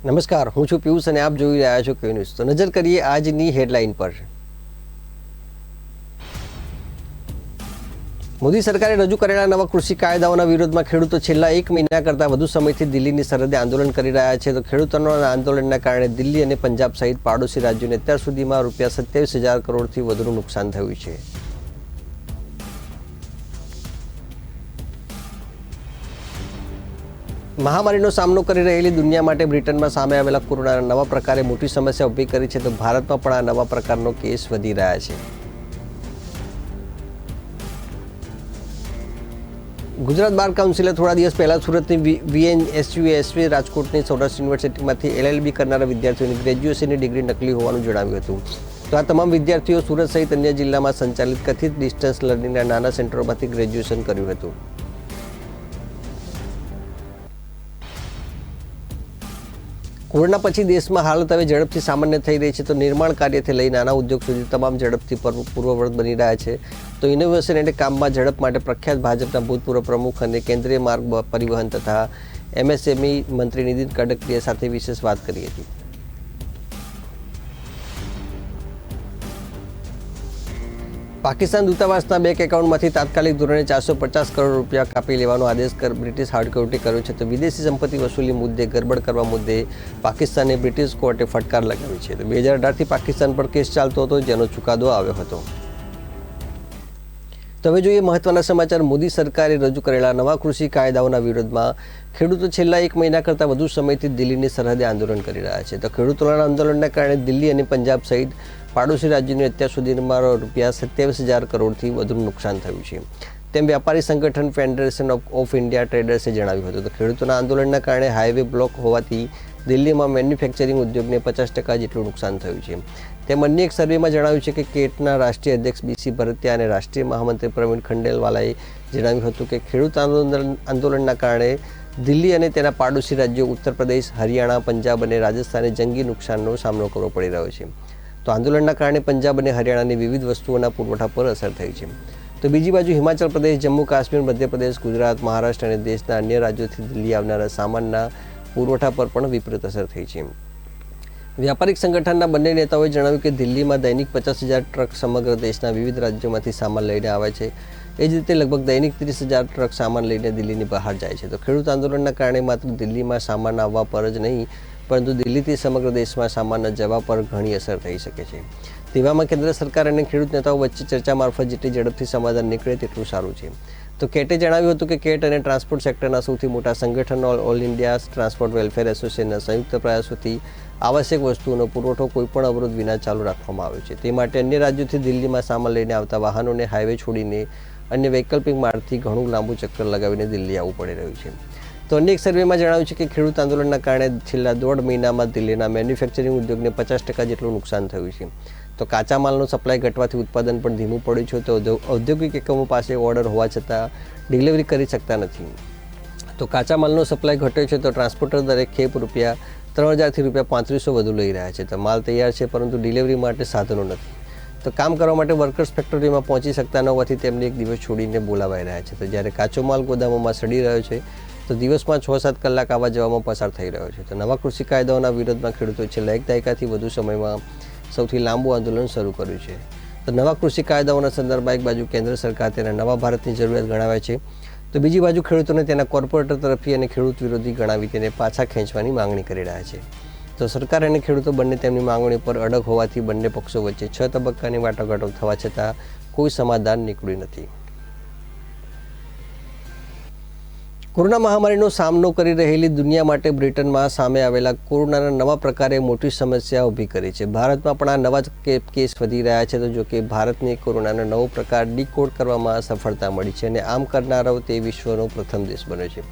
નમસ્કાર, હું છું પિયુષ અને આપ જોઈ રહ્યા છો ક્યુ ન્યૂઝ। તો નજર કરીએ આજની હેડલાઇન પર। મોદી સરકારે રજૂ કરેલા નવા કૃષિ કાયદાઓના વિરોધમાં ખેડૂતો છેલ્લા 1 મહિના કરતાં વધુ સમયથી દિલ્હીની સરહદે આંદોલન કરી રહ્યા છે। તો ખેડૂતોના આંદોલનના કારણે દિલ્હી અને પંજાબ સહિત પાડોશી રાજ્યોને અત્યાર સુધીમાં ₹27,000 કરોડથી વધુનું નુકસાન થયું છે। મહામારીનો સામનો કરી રહેલી દુનિયા માટે બ્રિટનમાં સામે આવેલા કોરોનાના નવા પ્રકારે મોટી સમસ્યા ઊભી કરી છે। તો ભારતમાં પણ આ નવા પ્રકારનો કેસ વધી રહ્યા છે। ગુજરાત બાર કાઉન્સિલે થોડા દિવસ પહેલા સુરતની VNSUSV રાજકોટની સૌરાષ્ટ્ર યુનિવર્સિટીમાંથી LLB કરનારા વિદ્યાર્થીઓની ગ્રેજ્યુએશનની ડિગ્રી નકલી હોવાનું જણાવ્યું હતું। તો આ તમામ વિદ્યાર્થીઓ સુરત સહિત અન્ય જિલ્લામાં સંચાલિત કથિત ડિસ્ટન્સ લર્નિંગના નાના સેન્ટરોમાંથી ગ્રેજ્યુએશન કર્યું હતું। કોરોના પછી દેશમાં હાલત હવે ઝડપથી સામાન્ય થઈ રહી છે। તો નિર્માણ કાર્યથી લઈ નાના ઉદ્યોગ સુધી તમામ ઝડપથી પૂર્વવર્ત બની રહ્યા છે। તો ઇનોવેશન અને કામમાં ઝડપ માટે પ્રખ્યાત ભાજપના ભૂતપૂર્વ પ્રમુખ અને કેન્દ્રીય માર્ગ પરિવહન તથા MSME મંત્રી નીતિન ગડકરીએ સાથે વિશેષ વાત કરી હતી। પાકિસ્તાન દૂતાવાસના બેંક એકાઉન્ટમાંથી તાત્કાલિક ધોરણે 450 કરોડ રૂપિયા કાપી લેવાનો આદેશ બ્રિટિશ હાઈકોર્ટે કર્યો છે। તો વિદેશી સંપત્તિ વસૂલી મુદ્દે ગરબડ કરવા મુદ્દે પાકિસ્તાને બ્રિટિશ કોર્ટે ફટકાર લગાવી છે। તો 2018થી પાકિસ્તાન પર કેસ ચાલતો હતો, જેનો ચુકાદો આવ્યો હતો। તો હવે જોઈએ મહત્વના સમાચાર। મોદી સરકારે રજૂ કરેલા નવા કૃષિ કાયદાઓના વિરોધમાં ખેડૂતો છેલ્લા 1 મહિના કરતાં વધુ સમયથી દિલ્હીની સરહદે આંદોલન કરી રહ્યા છે। તો ખેડૂતોના આંદોલનના કારણે દિલ્હી અને પંજાબ સહિત પાડોશી રાજ્યોને અત્યાર સુધીમાં ₹27,000 કરોડથી વધુનું નુકસાન થયું છે, તેમ વ્યાપારી સંગઠન ફેડરેશન ઓફ ઇન્ડિયા ટ્રેડર્સે જણાવ્યું હતું। તો ખેડૂતોના આંદોલનના કારણે હાઈવે બ્લોક હોવાથી દિલ્હીમાં મેન્યુફેક્ચરિંગ ઉદ્યોગને 50% જેટલું નુકસાન થયું છે, તેમ અન્ય એક સર્વેમાં જણાવ્યું છે કે કેટના રાષ્ટ્રીય અધ્યક્ષ BC ભરતિયા અને રાષ્ટ્રીય મહામંત્રી પ્રવીણ ખંડેલવાલાએ જણાવ્યું હતું કે ખેડૂત આંદોલનના કારણે દિલ્હી અને તેના પાડોશી રાજ્યો ઉત્તર પ્રદેશ, હરિયાણા, પંજાબ અને રાજસ્થાને જંગી નુકસાનનો સામનો કરવો પડી રહ્યો છે। તો આંદોલનના કારણે પંજાબ અને હરિયાણાની વિવિધ વસ્તુઓના પુરવઠા પર અસર થઈ છે। તો બીજી બાજુ હિમાચલ પ્રદેશ, જમ્મુ કાશ્મીર, મધ્યપ્રદેશ, ગુજરાત, મહારાષ્ટ્ર અને દેશના અન્ય રાજ્યોથી દિલ્હી આવનારા સામાનના પુરવઠા પર પણ વિપરીત અસર થઈ છે। વ્યાપારિક સંગઠનના બંને નેતાઓએ જણાવ્યું કે દિલ્હીમાં દૈનિક 50,000 ટ્રક સમગ્ર દેશના વિવિધ રાજ્યોમાંથી સામાન લઈને આવે છે। એ જ રીતે લગભગ દૈનિક 30,000 ટ્રક સામાન લઈને દિલ્હીની બહાર જાય છે। તો ખેડૂત આંદોલનના કારણે માત્ર દિલ્હીમાં સામાન આવવા પર જ નહીં, પરંતુ દિલ્હીથી સમગ્ર દેશમાં સામાનના જવા પર ઘણી અસર થઈ શકે છે। તેવામાં કેન્દ્ર સરકાર અને ખેડૂત નેતાઓ વચ્ચે ચર્ચા મારફત જેટલી ઝડપથી સમાધાન નીકળે તેટલું સારું છે। તો કેટે જણાવ્યું હતું કે કેટ અને ટ્રાન્સપોર્ટ સેક્ટરના સૌથી મોટા સંગઠનો ઓલ ઇન્ડિયા ટ્રાન્સપોર્ટ વેલફેર એસોસિએશનના સંયુક્ત પ્રયાસોથી આવશ્યક વસ્તુઓનો પુરવઠો કોઈપણ અવરોધ વિના ચાલુ રાખવામાં આવ્યો છે। તે માટે અન્ય રાજ્યોથી દિલ્હીમાં સામાન લઈને આવતા વાહનોને હાઈવે છોડીને અન્ય વૈકલ્પિક માર્ગથી ઘણું લાંબુ ચક્કર લગાવીને દિલ્હી આવવું પડી રહ્યું છે। તો અન્ય એક સર્વેમાં જણાવ્યું છે કે ખેડૂત આંદોલનના કારણે છેલ્લા 1.5 મહિનામાં દિલ્હીના મેન્યુફેક્ચરિંગ ઉદ્યોગને 50% જેટલું નુકસાન થયું છે। તો કાચા માલનો સપ્લાય ઘટવાથી ઉત્પાદન પણ ધીમું પડ્યું છે। તો ઔદ્યોગિક એકમો પાસે ઓર્ડર હોવા છતાં ડિલિવરી કરી શકતા નથી। તો કાચા માલનો સપ્લાય ઘટ્યો છે, તો ટ્રાન્સપોર્ટર દરેક ખેપ ₹3,000થી ₹3,500 વધુ લઈ રહ્યા છે। તો માલ તૈયાર છે, પરંતુ ડિલિવરી માટે સાધનો નથી। તો કામ કરવા માટે વર્કર્સ ફેક્ટરીમાં પહોંચી શકતા ન હોવાથી તેમને એક દિવસ છોડીને બોલાવાઈ રહ્યા છે। તો જ્યારે કાચો માલ ગોદામોમાં સડી રહ્યો છે, તો દિવસમાં 6-7 કલાક આવવા જવામાં પસાર થઈ રહ્યો છે। તો નવા કૃષિ કાયદાઓના વિરોધમાં ખેડૂતોએ છેલ્લા 1 દાયકાથી વધુ સમયમાં સૌથી લાંબુ આંદોલન શરૂ કર્યું છે। તો નવા કૃષિ કાયદાઓના સંદર્ભમાં એક બાજુ કેન્દ્ર સરકાર તેના નવા ભારતની જરૂરિયાત ગણાવે છે, તો બીજી બાજુ ખેડૂતોને તેના કોર્પોરેટર તરફથી અને ખેડૂત વિરોધી ગણાવી તેને પાછા ખેંચવાની માંગણી કરી રહ્યા છે। તો સરકાર અને ખેડૂતો બંને તેમની માંગણી પર અડગ હોવાથી બંને પક્ષો વચ્ચે 6 તબક્કાની વાટાઘાટો થવા છતાં કોઈ સમાધાન નીકળ્યું નથી। કોરોના મહામારીનો સામનો કરી રહેલી દુનિયા માટે બ્રિટનમાં સામે આવેલા કોરોનાના નવા પ્રકારે મોટી સમસ્યા ઊભી કરી છે। ભારતમાં પણ આ નવા કેસ વધી રહ્યા છે। તો જોકે ભારતને કોરોનાનો નવો પ્રકાર ડીકોડ કરવામાં સફળતા મળી છે અને આમ કરનારો તે વિશ્વનો પ્રથમ દેશ બન્યો છે।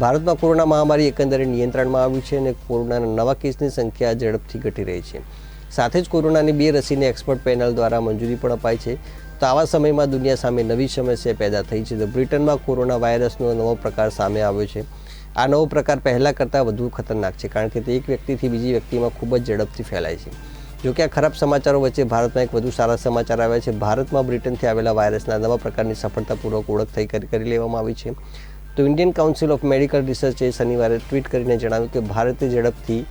ભારતમાં કોરોના મહામારી એકંદરે નિયંત્રણમાં આવ્યું છે અને કોરોનાના નવા કેસની સંખ્યા ઝડપથી ઘટી રહી છે। સાથે જ કોરોનાની 2 રસીને એક્સપર્ટ પેનલ દ્વારા મંજૂરી પણ અપાઈ છે। તો આવા સમયમાં દુનિયા સામે નવી સમસ્યા પેદા થઈ છે। તો બ્રિટનમાં કોરોના વાયરસનો નવો પ્રકાર સામે આવ્યો છે। આ નવો પ્રકાર પહેલાં કરતાં વધુ ખતરનાક છે, કારણ કે તે એક વ્યક્તિથી બીજી વ્યક્તિમાં ખૂબ જ ઝડપથી ફેલાય છે। જોકે આ ખરાબ સમાચારો વચ્ચે ભારતમાં એક વધુ સારા સમાચાર આવ્યા છે। ભારતમાં બ્રિટનથી આવેલા વાયરસના નવા પ્રકારની સફળતાપૂર્વક ઓળખ કરી લેવામાં આવી છે। તો ઇન્ડિયન કાઉન્સિલ ઓફ મેડિકલ રિસર્ચે શનિવારે ટ્વીટ કરીને જણાવ્યું કે ભારતે ઝડપથી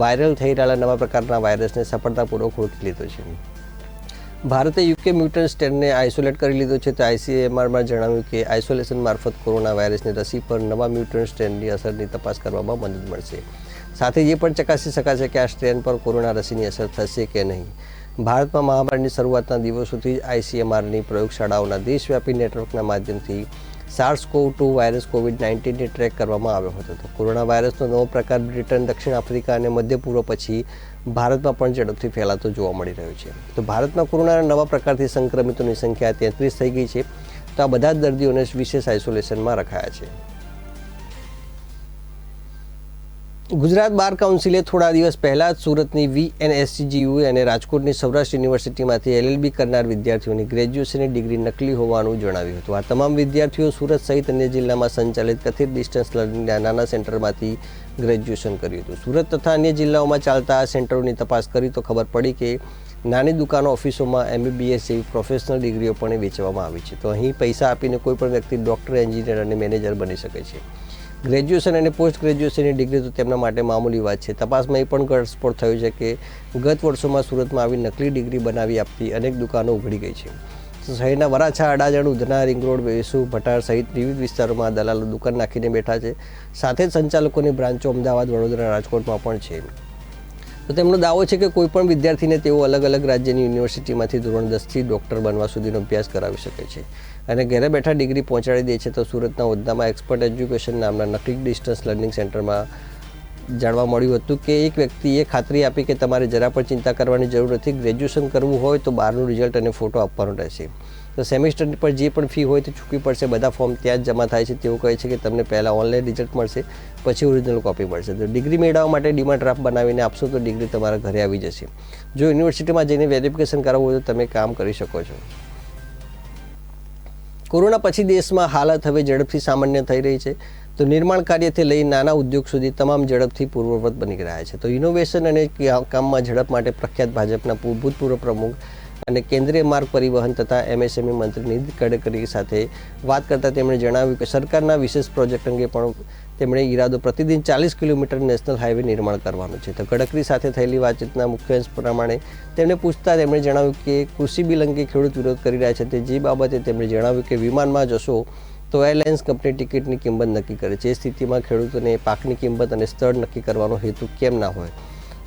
વાયરલ થઈ રહેલા નવા પ્રકારના વાયરસને સફળતાપૂર્વક ઓળખી લીધો છે. ભારતે યુકે મ્યુટન્ટ સ્ટ્રેનને આઇસોલેટ કરી લીધો છે. તો ICMRમાં જણાવ્યું કે આઇસોલેશન મારફત કોરોના વાયરસની રસી પર નવા મ્યુટન્ટ સ્ટ્રેનની અસરની તપાસ કરવામાં મદદ મળશે. સાથે એ પણ ચકાસી શકાશે કે આ સ્ટ્રેન પર કોરોના રસીની અસર થશે કે નહીં. ભારતમાં મહામારીની શરૂઆતના દિવસોથી જ ICMRની પ્રયોગશાળાઓના દેશવ્યાપી નેટવર્કના માધ્યમથી SARS-CoV-2 વાયરસ COVID-19ને ટ્રેક કરવામાં આવ્યો હતો. તો કોરોના વાયરસનો નવો પ્રકાર બ્રિટન, દક્ષિણ આફ્રિકા અને મધ્ય પૂર્વ પછી ભારતમાં પણ ઝડપથી ફેલાતો જોવા મળી રહ્યો છે. તો ભારતમાં કોરોનાના નવા પ્રકારથી સંક્રમિતોની સંખ્યા 33 થઈ ગઈ છે. તો આ બધા જ દર્દીઓને વિશેષ આઇસોલેશનમાં રખાયા છે. ગુજરાત બાર કાઉન્સિલે થોડા દિવસ પહેલાં જ સુરતની VNSCGU અને રાજકોટની સૌરાષ્ટ્ર યુનિવર્સિટીમાંથી LLB કરનાર વિદ્યાર્થીઓની ગ્રેજ્યુએશનની ડિગ્રી નકલી હોવાનું જણાવ્યું હતું. આ તમામ વિદ્યાર્થીઓ સુરત સહિત અન્ય જિલ્લામાં સંચાલિત કથિત ડિસ્ટન્સ લર્નિંગના નાના સેન્ટરમાંથી ગ્રેજ્યુએશન કર્યું હતું. સુરત તથા અન્ય જિલ્લાઓમાં ચાલતા આ સેન્ટરોની તપાસ કરી તો ખબર પડી કે નાની દુકાનો, ઓફિસોમાં MBBS જેવી પ્રોફેશનલ ડિગ્રીઓ પણ વેચવામાં આવી છે. તો અહીં પૈસા આપીને કોઈપણ વ્યક્તિ ડૉક્ટર, એન્જિનિયર અને મેનેજર બની શકે છે. ગ્રેજ્યુએશન અને પોસ્ટ ગ્રેજ્યુએશનની ડિગ્રી તો તેમના માટે મામૂલી વાત છે. તપાસમાં એ પણ ઘટસ્ફોટ થયું છે કે ગત વર્ષોમાં સુરતમાં આવી નકલી ડિગ્રી બનાવી આપતી અનેક દુકાનો ઉઘડી ગઈ છે. શહેરના વરાછા, અડાજણ, ઉધના, રિંગ રોડ, વેસુ, ભટાર સહિત વિવિધ વિસ્તારોમાં દલાલો દુકાન નાખીને બેઠા છે. સાથે જ સંચાલકોની બ્રાન્ચો અમદાવાદ, વડોદરા, રાજકોટમાં પણ છે. તો તેમનો દાવો છે કે કોઈપણ વિદ્યાર્થીને તેઓ અલગ અલગ રાજ્યની યુનિવર્સિટીમાંથી ધોરણ 10થી ડૉક્ટર બનવા સુધીનો અભ્યાસ કરાવી શકે છે અને ઘરે બેઠા ડિગ્રી પહોંચાડી દે છે. તો સુરતના ઉધનામાં એક્સપર્ટ એજ્યુકેશન નામના નકલી ડિસ્ટન્સ લર્નિંગ સેન્ટરમાં જાણવા મળ્યું હતું કે એક વ્યક્તિએ ખાતરી આપી કે તમારે જરા પણ ચિંતા કરવાની જરૂર નથી. ગ્રેજ્યુએશન કરવું હોય તો બહારનું રિઝલ્ટ અને ફોટો આપવાનો રહેશે. તો સેમિસ્ટર પર જે પણ ફી હોય તે ચૂકવી પડશે. બધા ફોર્મ ત્યાં જ જમા થાય છે. તેઓ કહે છે કે તમને પહેલાં ઓનલાઈન રિઝલ્ટ મળશે, પછી ઓરિજિનલ કોપી મળશે. તો ડિગ્રી મેળવવા માટે ડીમાર્ટ ડ્રાફ્ટ બનાવીને આપશો તો ડિગ્રી તમારા ઘરે આવી જશે. જો યુનિવર્સિટીમાં જઈને વેરિફિકેશન કરાવવું હોય તો તમે કામ કરી શકો છો. કોરોના પછી દેશમાં હાલત હવે ઝડપથી સામાન્ય થઈ રહી છે. તો નિર્માણ કાર્યથી લઈ નાના ઉદ્યોગ સુધી તમામ ઝડપથી પૂર્વવત બની રહ્યા છે. તો ઇનોવેશન અને કામમાં ઝડપ માટે પ્રખ્યાત ભાજપના ભૂતપૂર્વ પ્રમુખ અને કેન્દ્રીય માર્ગ પરિવહન તથા MSME મંત્રી નીતિન ગડકરી સાથે વાત કરતાં તેમણે જણાવ્યું કે સરકારના વિશેષ પ્રોજેક્ટ અંગે પણ તેમણે ઈરાદો પ્રતિદિન 40 કિલોમીટર નેશનલ હાઈવે નિર્માણ કરવાનું છે. તો ગડકરી સાથે થયેલી વાતચીતના મુખ્ય અંશ પ્રમાણે તેમને પૂછતા તેમણે જણાવ્યું કે કૃષિ બિલ અંગે ખેડૂત વિરોધ કરી રહ્યા છે. તે જે બાબતે તેમણે જણાવ્યું કે વિમાનમાં જશો તો એરલાઇન્સ કંપની ટિકિટની કિંમત નક્કી કરે છે. એ સ્થિતિમાં ખેડૂતોને પાકની કિંમત અને સ્થળ નક્કી કરવાનો હેતુ કેમ ના હોય.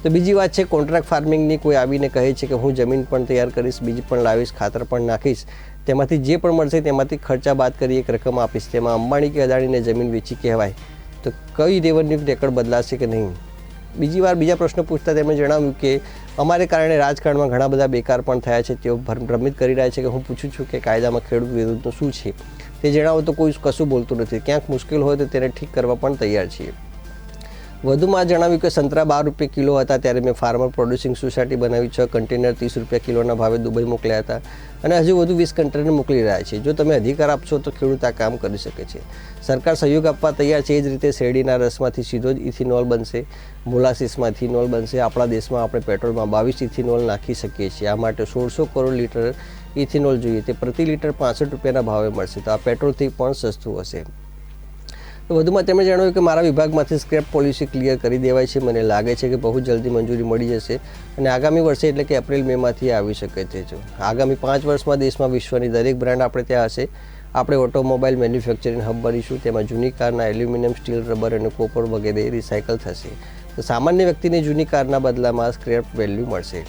તો બીજી વાત છે કોન્ટ્રાક્ટ ફાર્મિંગની. કોઈ આવીને કહે છે કે હું જમીન પણ તૈયાર કરીશ, બીજ પણ લાવીશ, ખાતર પણ નાખીશ, તેમાંથી જે પણ મળશે તેમાંથી ખર્ચા બાદ કરી એક રકમ આપીશ. તેમાં અંબાણી કે અદાણીને જમીન વેચી કહેવાય તો કઈ રેવન્યુ રેકર્ડ બદલાશે કે નહીં. બીજા પ્રશ્ન પૂછતા તેમણે જણાવ્યું કે અમારે કારણે રાજકારણમાં ઘણા બધા બેકાર પણ થયા છે. તેઓ ભ્રમિત કરી રહ્યા છે કે હું પૂછું છું કે કાયદામાં ખેડૂત વિરોધનું શું છે તે જણાવો તો કોઈ કશું બોલતું નથી. ક્યાંક મુશ્કેલ હોય તો તેને ઠીક કરવા પણ તૈયાર છીએ. વધુમાં જણાવ્યું કે સંતરા 12 રૂપિયા કિલો હતા ત્યારે મેં ફાર્મર પ્રોડ્યુસિંગ સોસાયટી બનાવી 6 કન્ટેનર 30 રૂપિયા કિલોના ભાવે દુબઈ મોકલ્યા હતા અને હજુ વધુ 20 કન્ટેનર મોકલી રહ્યા છે. જો તમે અધિકાર આપશો તો ખેડૂત આ કામ કરી શકે છે. સરકાર સહયોગ આપવા તૈયાર છે. એ જ રીતે શેરડીના રસમાંથી સીધો જ ઇથિનોલ બનશે, મોલાસીસમાં ઇથિનોલ બનશે. આપણા દેશમાં આપણે પેટ્રોલમાં 22 ઇથિનોલ નાખી શકીએ છીએ. આ માટે 1600 કરોડ લીટર ઇથિનોલ જોઈએ. તે પ્રતિ લીટર 65 રૂપિયાના ભાવે મળશે. તો આ પેટ્રોલથી પણ સસ્તું હશે. તો વધુમાં તેમણે જણાવ્યું કે મારા વિભાગમાંથી સ્ક્રેપ પોલિસી ક્લિયર કરી દેવાય છે. મને લાગે છે કે બહુ જલ્દી મંજૂરી મળી જશે અને આગામી વર્ષે એટલે કે એપ્રિલ-મેમાંથી આવી શકે છે. આગામી 5 વર્ષમાં દેશમાં વિશ્વની દરેક બ્રાન્ડ આપણે ત્યાં હશે. આપણે ઓટોમોબાઈલ મેન્યુફેક્ચરિંગ હબ બનીશું. તેમાં જૂની કારના એલ્યુમિનિયમ, સ્ટીલ, રબર અને કોપર વગેરે રિસાયકલ થશે. તો સામાન્ય વ્યક્તિને જૂની કારના બદલામાં સ્ક્રેપ વેલ્યુ મળશે.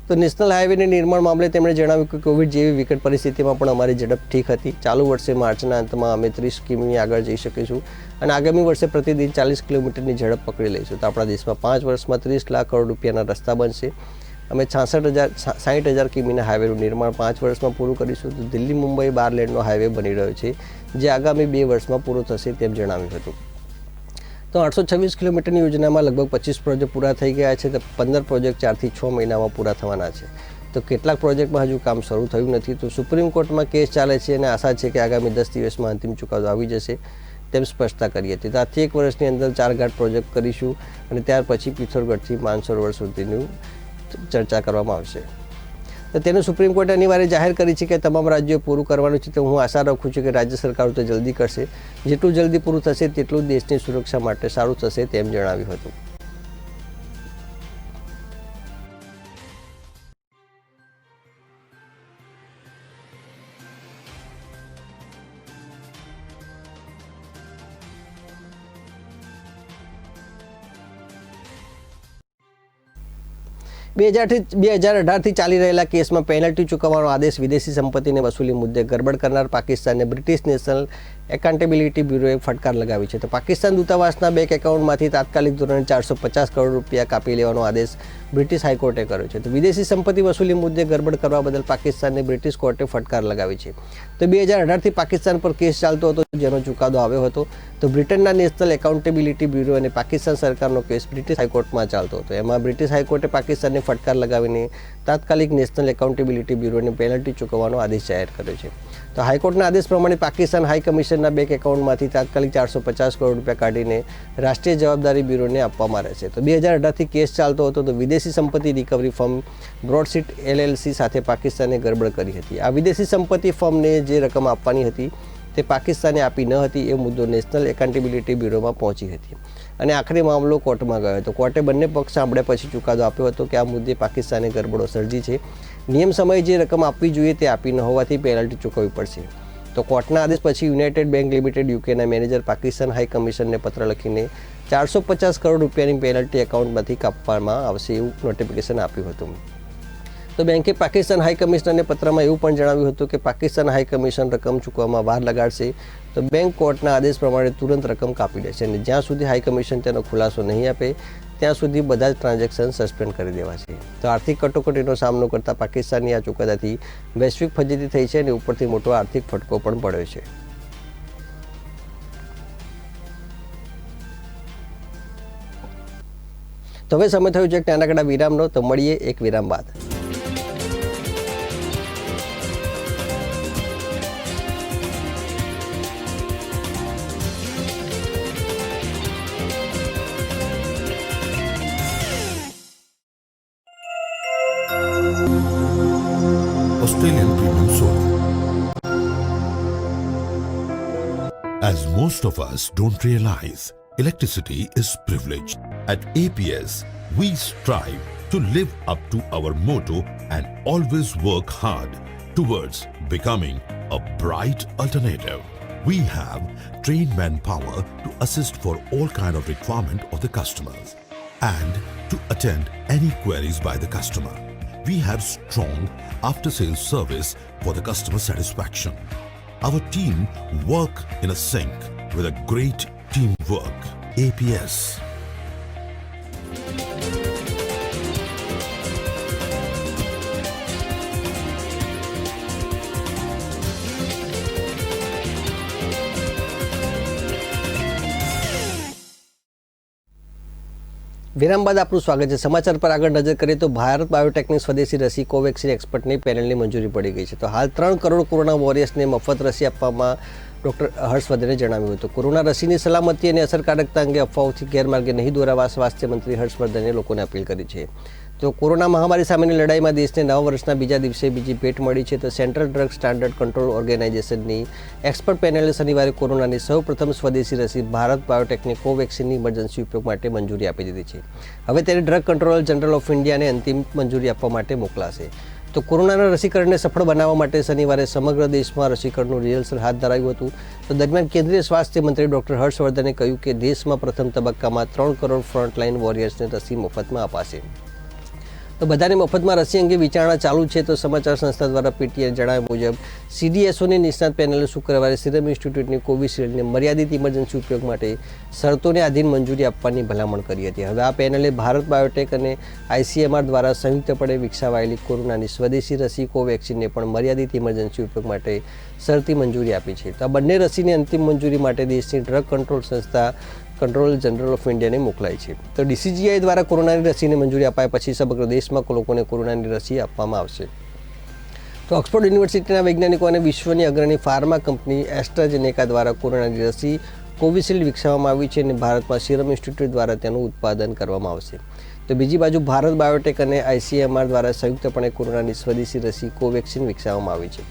તો નેશનલ હાઈવેના નિર્માણ મામલે તેમણે જણાવ્યું કે કોવિડ જેવી વિકટ પરિસ્થિતિમાં પણ અમારી ઝડપ ઠીક હતી. ચાલુ વર્ષે માર્ચના અંતમાં અમે 30 કિમી આગળ જઈ શકીશું અને આગામી વર્ષે પ્રતિદિન 40 કિલોમીટરની ઝડપ પકડી લઈશું. તો આપણા દેશમાં 5 વર્ષમાં 30 લાખ કરોડ રૂપિયાના રસ્તા બનશે. અમે 60,000 કિમીના હાઈવેનું નિર્માણ 5 વર્ષમાં પૂરું કરીશું. તો દિલ્હી મુંબઈ 12 લેનનો હાઈવે બની રહ્યો છે જે આગામી 2 વર્ષમાં પૂરો થશે તેમ જણાવ્યું હતું. તો 826 કિલોમીટરની યોજનામાં લગભગ 25 પ્રોજેક્ટ પૂરા થઈ ગયા છે. તો 15 પ્રોજેક્ટ 4 થી 6 મહિનામાં પૂરા થવાના છે. તો કેટલાક પ્રોજેક્ટમાં હજુ કામ શરૂ થયું નથી. તો સુપ્રીમ કોર્ટમાં કેસ ચાલે છે અને આશા છે કે આગામી 10 દિવસમાં અંતિમ ચુકાદો આવી જશે તેમ સ્પષ્ટતા કરી હતી. તો આથી 1 વર્ષની અંદર 4 ઘાટ પ્રોજેક્ટ કરીશું અને ત્યાર પછી પિથોરગઢથી માનસરોવર સુધીનું ચર્ચા કરવામાં આવશે. તો તેનું સુપ્રીમ કોર્ટે અનિવાર્ય જાહેર કરી છે કે તમામ રાજ્યોએ પૂરું કરવાનું છે. તો હું આશા રાખું છું કે રાજ્ય સરકારો તો જલ્દી કરશે. જેટલું જલ્દી પૂરું થશે તેટલું દેશની સુરક્ષા માટે સારું થશે તેમ જણાવ્યું હતું. 2018થી ચાલી રહેલા કેસમાં પેનલ્ટી ચૂકવવાનો આદેશ વિદેશી સંપત્તિને વસૂલી મુદ્દે ગરબડ કરનાર પાકિસ્તાનને બ્રિટિશ નેશનલ એકાઉન્ટેબિલિટી બ્યુરોએ ફટકાર લગાવી છે. તો પાકિસ્તાન દૂતાવાસના બેંક એકાઉન્ટમાંથી તાત્કાલિક ધોરણે 450 કરોડ રૂપિયા કાપી લેવાનો આદેશ બ્રિટિશ હાઈકોર્ટે કર્યો છે. તો વિદેશી સંપત્તિ વસૂલી મુદ્દે ગરબડ કરવા બદલ પાકિસ્તાનને બ્રિટિશ કોર્ટે ફટકાર લગાવી છે. તો 2018થી પાકિસ્તાન પર કેસ ચાલતો હતો, જેનો ચુકાદો આવ્યો હતો. તો બ્રિટનના નેશનલ એકાઉન્ટેબિલિટી બ્યુરો અને પાકિસ્તાન સરકારનો કેસ બ્રિટિશ હાઈકોર્ટમાં ચાલતો હતો. એમાં બ્રિટિશ હાઈકોર્ટે પાકિસ્તાનને ફટકાર લગાવીને તાત્કાલિક નેશનલ એકાઉન્ટેબિલિટી બ્યુરોને પેનલ્ટી ચૂકવવાનો આદેશ જાહેર કર્યો છે. તો હાઈકોર્ટના આદેશ પ્રમાણે પાકિસ્તાન હાઈ કમિશનના બેંક એકાઉન્ટમાંથી તાત્કાલિક 450 કરોડ રૂપિયા કાઢીને રાષ્ટ્રીય જવાબદારી બ્યુરોને આપવામાં રહેશે. તો 2018થી કેસ ચાલતો હતો. તો વિદેશી સંપત્તિ રિકવરી ફર્મ બ્રોડસીટ LLC સાથે પાકિસ્તાને ગરબડ કરી હતી. આ વિદેશી સંપત્તિ ફર્મને જે રકમ આપવાની હતી તે પાકિસ્તાને આપી ન હતી એ મુદ્દો નેશનલ એકાઉન્ટેબિલિટી બ્યુરોમાં પહોંચી હતી અને આખરે મામલો કોર્ટમાં ગયો હતો. કોર્ટે બંને પક્ષ સાંભળ્યા પછી ચુકાદો આપ્યો હતો કે આ મુદ્દે પાકિસ્તાને ગરબડો સર્જી છે. નિયમ સમયે જે રકમ આપવી જોઈએ તે આપી ન હોવાથી પેનલ્ટી ચૂકવવી પડશે. તો કોર્ટના આદેશ પછી યુનાઇટેડ બેંક લિમિટેડ યુકેના મેનેજર પાકિસ્તાન હાઈ કમિશનને પત્ર લખીને 450 કરોડ રૂપિયાની પેનલ્ટી એકાઉન્ટમાંથી કાપવામાં આવશે એવું નોટિફિકેશન આપ્યું હતું. તો બેંકે પાકિસ્તાન હાઈ કમિશનરને પત્રમાં એવું પણ જણાવ્યું હતું કે પાકિસ્તાન હાઈ કમિશન રકમ ચૂકવવામાં વાર લગાડશે તો બેંક કોર્ટના આદેશ પ્રમાણે તુરંત રકમ કાપી દેશે અને જ્યાં સુધી હાઈ કમિશન તેનો ખુલાસો નહીં આપે ત્યાં સુધી બધા જ ટ્રાન્ઝેક્શન સસ્પેન્ડ કરી દેવાશે. તો આર્થિક કટોકટીનો સામનો કરતા પાકિસ્તાનની આ ચુકાદાથી વૈશ્વિક ફજીતી થઈ છે અને ઉપરથી મોટો આર્થિક ફટકો પણ પડ્યો છે. તો હવે સમય થયો છે એક નાનકડા વિરામનો. તો મળીએ એક વિરામ બાદ. Australian Premium Soap. As most of us don't realize, electricity is privilege. At APS, we strive to live up to our motto and always work hard towards becoming a bright alternative. We have trained manpower to assist for all kind of requirement of the customers and to attend any queries by the customer. We have strong after-sales service for the customer satisfaction. Our team work in a sync with a great teamwork. APS. વિરામ બાદ આપનું સ્વાગત છે. સમાચાર પર આગળ નજર કરીએ તો ભારત બાયોટેકની સ્વદેશી રસી કોવેક્સિન એક્સપર્ટની પેનલની મંજૂરી પડી ગઈ છે. તો હાલ 3 કરોડ કોરોના વોરિયર્સને મફત રસી આપવામાં ડૉક્ટર હર્ષવર્ધને જણાવ્યું હતું. કોરોના રસીની સલામતી અને અસરકારકતા અંગે અફવાઓથી ગેરમાર્ગે નહીં દોરાવા સ્વાસ્થ્ય મંત્રી હર્ષવર્ધને લોકોને અપીલ કરી છે. તો કોરોના મહામારી સામેની લડાઈમાં દેશને નવા વર્ષના બીજા દિવસે બીજી ભેટ મળી છે. તો સેન્ટ્રલ ડ્રગ સ્ટાન્ડર્ડ કંટ્રોલ ઓર્ગેનાઇઝેશનની એક્સપર્ટ પેનલે શનિવારે કોરોનાની સૌપ્રથમ સ્વદેશી રસી ભારત બાયોટેકની કોવેક્સિનની ઇમરજન્સી ઉપયોગ માટે મંજૂરી આપી દીધી છે. હવે તેને ડ્રગ કંટ્રોલર જનરલ ઓફ ઇન્ડિયાને અંતિમ મંજૂરી આપવા માટે મોકલાશે. તો કોરોનાના રસીકરણને સફળ બનાવવા માટે શનિવારે સમગ્ર દેશમાં રસીકરણનું રિહર્સલ હાથ ધરાયું હતું. તો દરમિયાન કેન્દ્રીય સ્વાસ્થ્ય મંત્રી ડૉક્ટર હર્ષવર્ધને કહ્યું કે દેશમાં પ્રથમ તબક્કામાં 3 કરોડ ફ્રન્ટલાઇન વોરિયર્સને રસી મફતમાં અપાશે. તો બધાને મફતમાં રસી અંગે વિચારણા ચાલુ છે. તો સમાચાર સંસ્થા દ્વારા પીટીઆઈને જણાવ્યા મુજબ CDSOની નિષ્ણાત પેનલે શુક્રવારે સિરમ ઇન્સ્ટિટ્યૂટની કોવિશિલ્ડને મર્યાદિત ઇમરજન્સી ઉપયોગ માટે શરતોને આધીન મંજૂરી આપવાની ભલામણ કરી હતી. હવે આ પેનલે ભારત બાયોટેક અને ICMR દ્વારા સંયુક્તપણે વિકસાવાયેલી કોરોનાની સ્વદેશી રસી કોવેક્સિનને પણ મર્યાદિત ઇમરજન્સી ઉપયોગ માટે શરતી મંજૂરી આપી છે. તો આ બંને રસીની અંતિમ મંજૂરી માટે દેશની ડ્રગ કંટ્રોલ સંસ્થા કંટ્રોલર જનરલ ઓફ ઇન્ડિયાને મોકલાઈ છે. તો DCGI દ્વારા કોરોનાની રસીને મંજૂરી અપાયા પછી સમગ્ર દેશમાં લોકોને કોરોનાની રસી આપવામાં આવશે. તો ઓક્સફોર્ડ યુનિવર્સિટીના વૈજ્ઞાનિકો અને વિશ્વની અગ્રણી ફાર્મા કંપની એસ્ટ્રાઝેનેકા દ્વારા કોરોનાની રસી કોવિશિલ્ડ વિકસાવવામાં આવી છે અને ભારતમાં સિરમ ઇન્સ્ટિટ્યૂટ દ્વારા તેનું ઉત્પાદન કરવામાં આવશે. તો બીજી બાજુ ભારત બાયોટેક અને ICMR દ્વારા સંયુક્તપણે કોરોનાની સ્વદેશી રસી કોવેક્સિન વિકસાવવામાં આવી છે.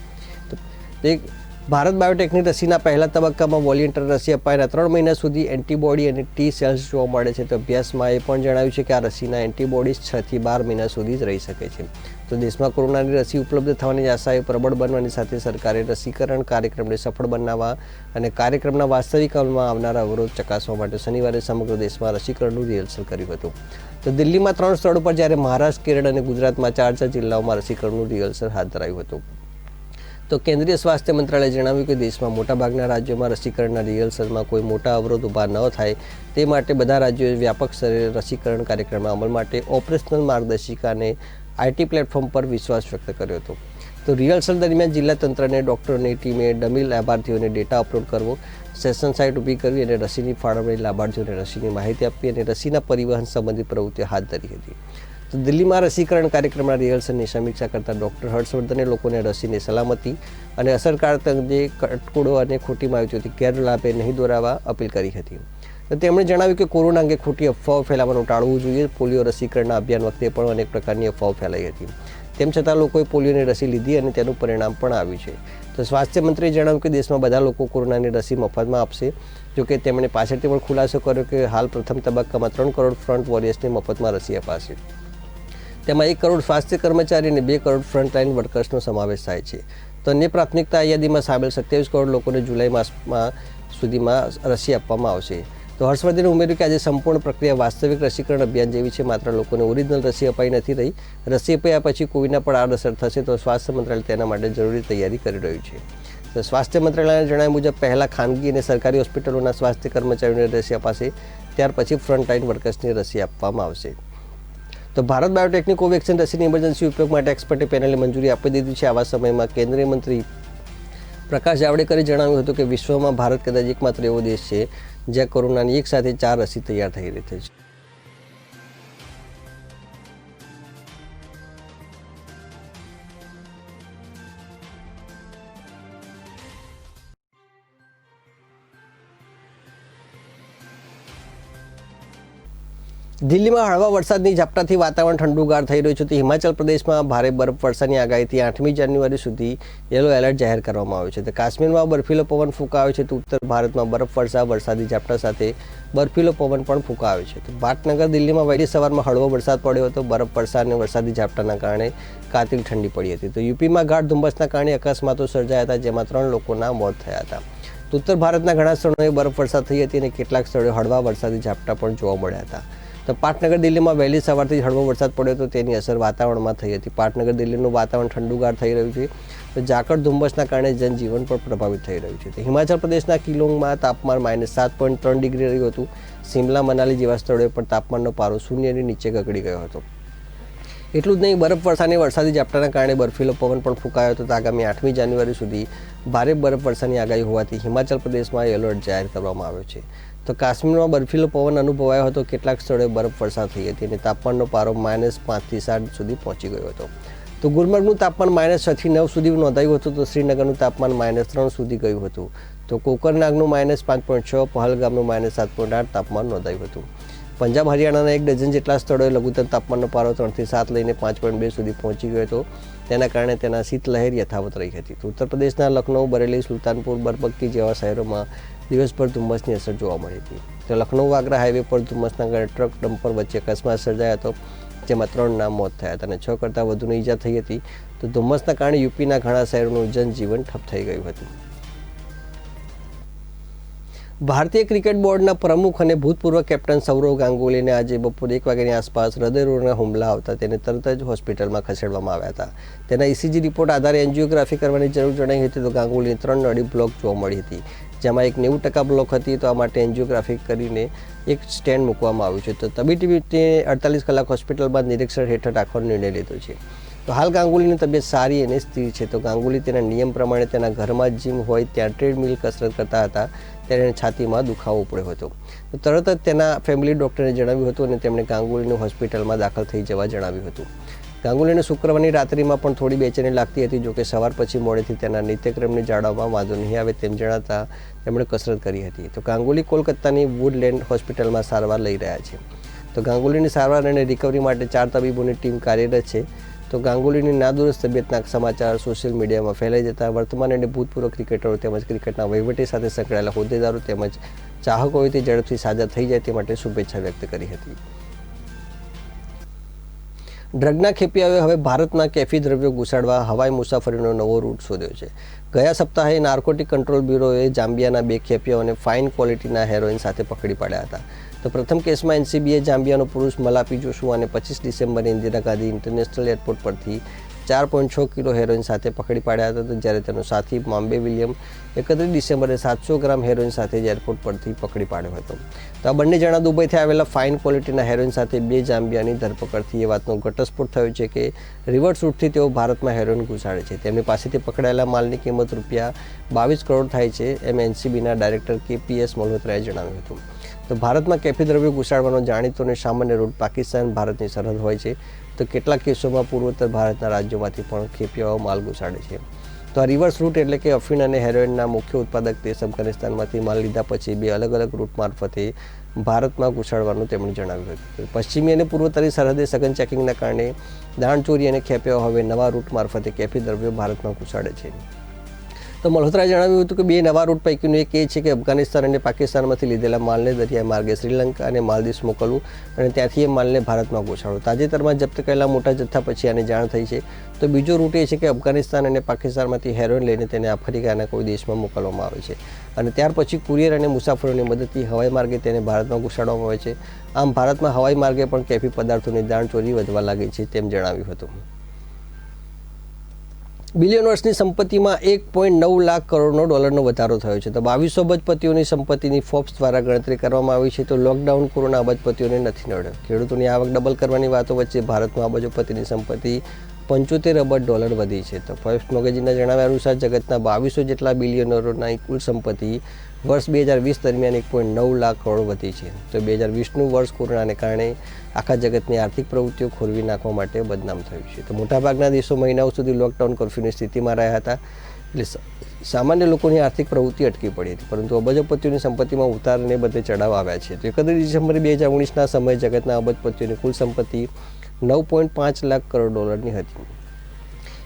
તો ભારત બાયોટેકની રસીના પહેલા તબક્કામાં વોલિયન્ટર રસી અપાયાના 3 મહિના સુધી એન્ટીબોડી અને T સેલ્સ જોવા મળે છે. તો અભ્યાસમાં એ પણ જણાવ્યું છે કે આ રસીના એન્ટીબોડીઝ 6 થી 12 મહિના સુધી જ રહી શકે છે. તો દેશમાં કોરોનાની રસી ઉપલબ્ધ થવાની આશાએ પ્રબળ બનવાની સાથે સરકારે રસીકરણ કાર્યક્રમને સફળ બનાવવા અને કાર્યક્રમના વાસ્તવિક અમલમાં આવનારા અવરોધ ચકાસવા માટે શનિવારે સમગ્ર દેશમાં રસીકરણનું રિહર્સલ કર્યું હતું. તો દિલ્હીમાં 3 સ્થળો પર જ્યારે મહારાષ્ટ્ર, કેરળ અને ગુજરાતમાં 4 જિલ્લાઓમાં રસીકરણનું રિહર્સલ હાથ ધરાયું હતું. તો કેન્દ્રીય સ્વાસ્થ્ય મંત્રાલયે જણાવ્યું કે દેશમાં મોટાભાગના રાજ્યોમાં રસીકરણના રિહર્સલમાં કોઈ મોટા અવરોધ ઊભા ન થાય તે માટે બધા રાજ્યોએ વ્યાપક સ્તરે રસીકરણ કાર્યક્રમના અમલ માટે ઓપરેશનલ માર્ગદર્શિકા અને IT પ્લેટફોર્મ પર વિશ્વાસ વ્યક્ત કર્યો હતો. તો રિહર્સલ દરમિયાન જિલ્લા તંત્રને ડૉક્ટરોની ટીમે ડમી લાભાર્થીઓને ડેટા અપલોડ કરવો, સેશન સાઇટ ઊભી કરવી અને રસીની ફાળવણી, લાભાર્થીઓને રસીની માહિતી આપવી અને રસીના પરિવહન સંબંધિત પ્રવૃત્તિઓ હાથ ધરી હતી. તો દિલ્હીમાં રસીકરણ કાર્યક્રમના રિહર્સલની સમીક્ષા કરતા ડૉક્ટર હર્ષવર્ધને લોકોને રસીની સલામતી અને અસરકારક અંગે કટકોડો અને ખોટી માહિતીઓથી ગેરલાભે નહીં દોરાવા અપીલ કરી હતી. તો તેમણે જણાવ્યું કે કોરોના અંગે ખોટી અફવાઓ ફેલાવવાનું ટાળવું જોઈએ. પોલિયો રસીકરણના અભિયાન વખતે પણ અનેક પ્રકારની અફવાઓ ફેલાઈ હતી. તેમ છતાં લોકોએ પોલિયોની રસી લીધી અને તેનું પરિણામ પણ આવ્યું છે. તો સ્વાસ્થ્ય મંત્રીએ જણાવ્યું કે દેશમાં બધા લોકો કોરોનાની રસી મફતમાં આપશે. જોકે તેમણે પાછળથી પણ ખુલાસો કર્યો કે હાલ પ્રથમ તબક્કામાં 3 કરોડ ફ્રન્ટ વોરિયર્સને મફતમાં રસી અપાશે. તેમાં 1 કરોડ સ્વાસ્થ્ય કર્મચારી અને 2 કરોડ ફ્રન્ટલાઇન વર્કર્સનો સમાવેશ થાય છે. તો અન્ય પ્રાથમિકતા યાદીમાં સામેલ 27 કરોડ લોકોને જુલાઈ માસમાં સુધીમાં રસી આપવામાં આવશે. તો હર્ષવર્ધને ઉમેર્યું કે આજે સંપૂર્ણ પ્રક્રિયા વાસ્તવિક રસીકરણ અભિયાન જેવી છે. માત્ર લોકોને ઓરિજિનલ રસી અપાઈ નથી રહી. રસી અપાયા પછી કોવિડના પણ આડઅસર થશે તો સ્વાસ્થ્ય મંત્રાલય તેના માટે જરૂરી તૈયારી કરી રહ્યું છે. તો સ્વાસ્થ્ય મંત્રાલયના જણાવ્યા મુજબ પહેલાં ખાનગી અને સરકારી હોસ્પિટલોના સ્વાસ્થ્ય કર્મચારીઓને રસી અપાશે, ત્યાર પછી ફ્રન્ટલાઇન વર્કર્સને રસી આપવામાં આવશે. તો ભારત બાયોટેકની કોવેક્સિન રસીની ઇમરજન્સી ઉપયોગ માટે એક્સપર્ટ પેનલે મંજૂરી આપી દીધી છે. આવા સમયમાં કેન્દ્રીય મંત્રી પ્રકાશ જાવડેકરે જણાવ્યું હતું કે વિશ્વમાં ભારત કદાચ એકમાત્ર એવો દેશ છે જ્યાં કોરોનાની એક સાથે 4 રસી તૈયાર થઈ રહી છે. દિલ્હીમાં હળવા વરસાદની ઝાપટાથી વાતાવરણ ઠંડુગાર થઈ રહ્યું છે. તો હિમાચલ પ્રદેશમાં ભારે બરફવર્ષાની આગાહીથી 8મી જાન્યુઆરી સુધી યેલો એલર્ટ જાહેર કરવામાં આવ્યું છે. તો કાશ્મીરમાં બર્ફીલો પવન ફૂંકાયો છે. તો ઉત્તર ભારતમાં બરફવર્ષા, વરસાદી ઝાપટા સાથે બર્ફીલો પવન પણ ફૂંકાયો છે. તો પાટનગર, દિલ્હીમાં વહેલી સવારમાં હળવો વરસાદ પડ્યો હતો. બરફવર્ષા અને વરસાદી ઝાપટાના કારણે કાતિલ ઠંડી પડી હતી. તો યુપીમાં ગાઢ ધુમ્મસના કારણે અકસ્માતો સર્જાયા હતા, જેમાં 3 લોકોના મોત થયા હતા. તો ઉત્તર ભારતના ઘણા સ્થળોએ બરફવર્ષા થઈ હતી અને કેટલાક સ્થળોએ હળવા વરસાદી ઝાપટા પણ જોવા મળ્યા હતા. તો પાટનગર, દિલ્હીમાં વહેલી સવારથી હળવો વરસાદ પડ્યો હતો. તેની અસર વાતાવરણમાં થઈ હતી. પાટનગર, દિલ્હીનું વાતાવરણ ઠંડુગાર થઈ રહ્યું છે. તો ઝાકળ ધુમ્મસના કારણે જનજીવન પણ પ્રભાવિત થઈ રહ્યું છે. તો હિમાચલ પ્રદેશના કિલોંગમાં તાપમાન -7.3 ડિગ્રી રહ્યું હતું. શિમલા, મનાલી જેવા સ્થળોએ પણ તાપમાનનો પારો 0ની નીચે ગગડી ગયો હતો. એટલું જ નહીં, બરફવર્ષાની વરસાદી ઝાપટાના કારણે બર્ફીલો પવન પણ ફૂંકાયો હતો. તો આગામી 8મી જાન્યુઆરી સુધી ભારે બરફવર્ષાની આગાહી હોવાથી હિમાચલ પ્રદેશમાં યલો એલર્ટ જાહેર કરવામાં આવ્યો છે. તો કાશ્મીરમાં બર્ફીલો પવન અનુભવાયો હતો. કેટલાક સ્થળોએ બરફવર્ષા થઈ હતી અને તાપમાનનો પારો -5 થી 7 સુધી પહોંચી ગયો હતો. તો ગુલમર્ગનું તાપમાન -6 થી 9 સુધી નોંધાયું હતું. તો શ્રીનગરનું તાપમાન -3 સુધી ગયું હતું. તો કોકરનાગનું -5.6, પહલગામનું -7.8 તાપમાન નોંધાયું હતું. પંજાબ, હરિયાણાના 1 ડઝન જેટલા સ્થળોએ લઘુત્તમ તાપમાનનો પારો 3 થી 7 લઈને 5.2 સુધી પહોંચી ગયો હતો. તેના કારણે તેના શીતલહેર યથાવત રહી હતી. તો ઉત્તર પ્રદેશના લખનઉ, બરેલી, સુલતાનપુર, બરબક્કી જેવા શહેરોમાં દિવસભર ધુમ્મસની અસર જોવા મળી હતી. તો લખનઉ-આગ્રા હાઈવે પર ધુમ્મસના કારણે ટ્રક ડમ્પર વચ્ચે અકસ્માત સર્જાયો હતો, જેમાં 3ના મોત થયા હતા અને 6 કરતાં વધુને ઈજા થઈ હતી. તો ધુમ્મસના કારણે યુપીના ઘણા શહેરોનું જનજીવન ઠપ થઈ ગયું હતું. ભારતીય ક્રિકેટ બોર્ડના પ્રમુખ અને ભૂતપૂર્વ કેપ્ટન સૌરવ ગાંગુલીને આજે બપોરે 1 વાગ્યાની આસપાસ હૃદયરોગના હુમલા આવતા તેને તરત જ હોસ્પિટલમાં ખસેડવામાં આવ્યા હતા. તેના ECG રિપોર્ટ આધારે એન્જિયોગ્રાફી કરવાની જરૂર જણાઈ હતી. તો ગાંગુલીની 3 નળી બ્લોક જોવા મળી હતી, જેમાં એક 90% બ્લોક હતી. તો આ માટે એન્જિયોગ્રાફી કરીને એક સ્ટેન્ડ મૂકવામાં આવ્યું છે. તો તબીબી ટીમે 48 કલાક હોસ્પિટલ બાદ નિરીક્ષણ હેઠળ રાખવાનો નિર્ણય લીધો છે. તો હાલ ગાંગુલીની તબિયત સારી અને સ્થિર છે. તો ગાંગુલી તેના નિયમ પ્રમાણે તેના ઘરમાં જીમ હોય ત્યાં ટ્રેડમિલ કસરત કરતા હતા, ત્યારે એને છાતીમાં દુખાવો પડ્યો હતો. તો તરત જ તેના ફેમિલી ડૉક્ટરે જણાવ્યું હતું અને તેમણે ગાંગુલીને હોસ્પિટલમાં દાખલ થઈ જવા જણાવ્યું હતું. ગાંગુલીને શુક્રવારની રાત્રિમાં પણ થોડી બેચેની લાગતી હતી. જોકે સવાર પછી મોડેથી તેના નિત્યક્રમને જાળવવામાં વાંધો નહીં આવે તેમ જણાતા તેમણે કસરત કરી હતી. તો ગાંગુલી કોલકાતાની વુડલેન્ડ હોસ્પિટલમાં સારવાર લઈ રહ્યા છે. તો ગાંગુલીની સારવાર અને રિકવરી માટે 4 તબીબોની ટીમ કાર્યરત છે. તો ગાંગુલીની નાદુરસ્ત તબિયતના સમાચાર સોશિયલ મીડિયામાં ફેલાઈ જતા વર્તમાન અને ભૂતપૂર્વ ક્રિકેટરો તેમજ ક્રિકેટના વહીવટી સાથે સંકળાયેલા હોદ્દેદારો તેમજ ચાહકોએ તે ઝડપથી સાજા થઈ જાય તે માટે શુભેચ્છા વ્યક્ત કરી હતી. ડ્રગના ખેપિયાઓએ હવે ભારતમાં કેફી દ્રવ્યો ઘુસાડવા હવાઈ મુસાફરીનો નવો રૂટ શોધ્યો છે. ગયા સપ્તાહે નાર્કોટિક કંટ્રોલ બ્યુરોએ જામ્બિયાના 2 ખેપિયાઓને ફાઇન ક્વોલિટીના હેરોઇન સાથે પકડી પાડ્યા હતા. તો પ્રથમ કેસમાં એનસીબીએ જામ્બિયાનો પુરુષ મલાપી જોશુ અને 25 ડિસેમ્બરે ઇન્દિરા ગાંધી ઇન્ટરનેશનલ એરપોર્ટ પરથી 4.6 કિલો હેરોઇન સાથે પકડી પાડ્યા હતા, જ્યારે તેનો સાથી બોમ્બે વિલિયમ 31 ડિસેમ્બરે 700 ગ્રામ હેરોઇન સાથે જ એરપોર્ટ પરથી પકડી પાડ્યો હતો. તો આ બંને જણા દુબઈથી આવેલા ફાઇન ક્વોલિટીના હેરોઇન સાથે 2 જામ્બિયાની ધરપકડથી એ વાતનો ઘટસ્ફોટ થયો છે કે રિવર્સ રૂટથી તેઓ ભારતમાં હેરોઇન ઘુસાડે છે. તેમની પાસેથી પકડાયેલા માલની કિંમત ₹22 કરોડ થાય છે, એમ એનસીબીના ડાયરેક્ટર KPS મલ્હોત્રાએ જણાવ્યું હતું. તો ભારતમાં કેફી દ્રવ્યો ઘુસાડવાનો જાણીતો અને સામાન્ય રૂટ પાકિસ્તાન ભારતની સરહદ હોય છે. તો કેટલાક કેસોમાં પૂર્વોત્તર ભારતના રાજ્યોમાંથી પણ ખેપિયાઓ માલ ઘુસાડે છે. તો આ રિવર્સ રૂટ એટલે કે અફીણ અને હેરોઇનના મુખ્ય ઉત્પાદક દેશ અફઘાનિસ્તાનમાંથી માલ લીધા પછી 2 અલગ અલગ રૂટ મારફતે ભારતમાં ઘુસાડવાનું તેમણે જણાવ્યું હતું. પશ્ચિમી અને પૂર્વોત્તરી સરહદે સઘન ચેકિંગના કારણે દાણચોરી અને ખેપિયાઓ હવે નવા રૂટ મારફતે કેફી દ્રવ્યો ભારતમાં ઘુસાડે છે. તો મલ્હોત્રાએ જણાવ્યું હતું કે 2 નવા રૂટ પૈકીનું એક એ છે કે અફઘાનિસ્તાન અને પાકિસ્તાનમાંથી લીધેલા માલને દરિયાઈ માર્ગે શ્રીલંકા અને માલદીવ્સ મોકલવું અને ત્યાંથી એ માલને ભારતમાં ઘુસાડવો. તાજેતરમાં જપ્ત કરેલા મોટા જથ્થા પછી આની જાણ થઈ છે. તો બીજો રૂટ એ છે કે અફઘાનિસ્તાન અને પાકિસ્તાનમાંથી હેરોઇન લઈને તેને આફ્રિકાના કોઈ દેશમાં મોકલવામાં આવે છે અને ત્યાર પછી કુરિયર અને મુસાફરોની મદદથી હવાઈ માર્ગે તેને ભારતમાં ઘુસાડવામાં આવે છે. આમ ભારતમાં હવાઈ માર્ગે પણ કેફી પદાર્થોની દાણચોરી વધવા લાગી છે તેમ જણાવ્યું હતું. બિલિયનર્સની સંપત્તિમાં $1.9 લાખ કરોડનો વધારો થયો છે. તો 2200 અબજપતિઓની સંપત્તિની ફોર્બ્સ દ્વારા ગણતરી કરવામાં આવી છે. તો લોકડાઉન કોરોના અબજપતિઓને નથી નડ્યો. ખેડૂતોની આવક ડબલ કરવાની વાતો વચ્ચે ભારતમાં અબજોપતિની સંપત્તિ $75 અબજ વધી છે. તો ફોર્બ્સ મેગેઝિનના જણાવ્યા અનુસાર જગતના 2200 જેટલા બિલિયનરોના કુલ સંપત્તિ વર્ષ 2020 દરમિયાન $1.9 લાખ કરોડ વધી છે. તો 2020નું વર્ષ કોરોનાને કારણે આખા જગતની આર્થિક પ્રવૃત્તિઓ ખોરવી નાખવા માટે બદનામ થયું છે. તો મોટાભાગના દેશો મહિનાઓ સુધી લોકડાઉન કર્ફ્યુની સ્થિતિમાં રહ્યા હતા, એટલે સામાન્ય લોકોની આર્થિક પ્રવૃત્તિ અટકી પડી હતી. પરંતુ અબજોપતિઓની સંપત્તિમાં ઉતારને બદલે ચઢાવ આવ્યા છે. તો 31 ડિસેમ્બર 2019ના સમયે જગતના અબજપતિઓની કુલ સંપત્તિ $9.5 લાખ કરોડ હતી.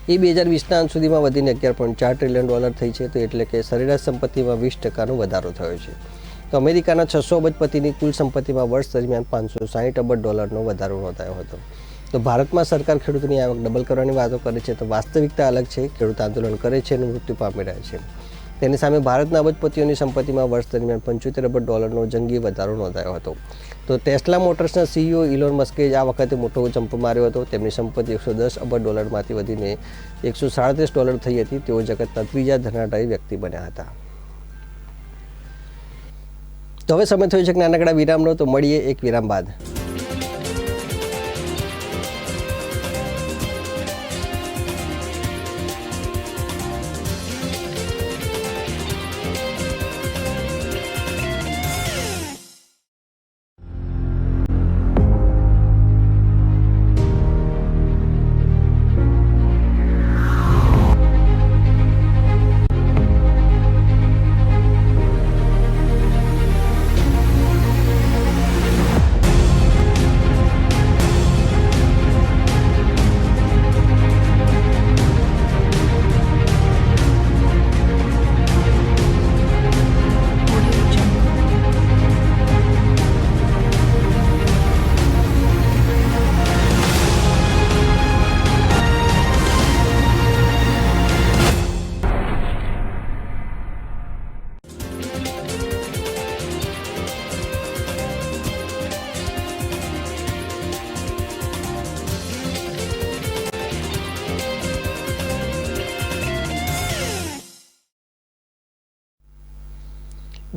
એ 2020ના અંત સુધીમાં વધીને $11.4 ટ્રિલિયન થઈ છે. તો એટલે કે સરેરાશ સંપત્તિમાં 20% વધારો થયો છે. તો અમેરિકાના 600 અબજપતિની કુલ સંપત્તિમાં વર્ષ દરમિયાન $560 અબજ વધારો નોંધાયો હતો. તો ભારતમાં સરકાર ખેડૂતોની આવક ડબલ કરવાની વાતો કરે છે, તો વાસ્તવિકતા અલગ છે. ખેડૂત આંદોલન કરે છે અને મૃત્યુ પામી રહ્યા છે. તેની સામે ભારતના અબજપતિઓની સંપત્તિમાં વર્ષ દરમિયાન $75 અબજ જંગી વધારો નોંધાયો હતો. તો ટેસ્લા મોટર્સના CEO ઇલોન મસ્કે આ વખતે મોટો જમ્પ માર્યો હતો. તેમની સંપત્તિ $110 અબજમાંથી વધીને $137 થઈ હતી. તેઓ જગતના ત્રીજા ધનાઢ્ય વ્યક્તિ બન્યા હતા. તો હવે સમય થયો છે કે નાનકડા વિરામનો. તો મળીએ એક વિરામ બાદ.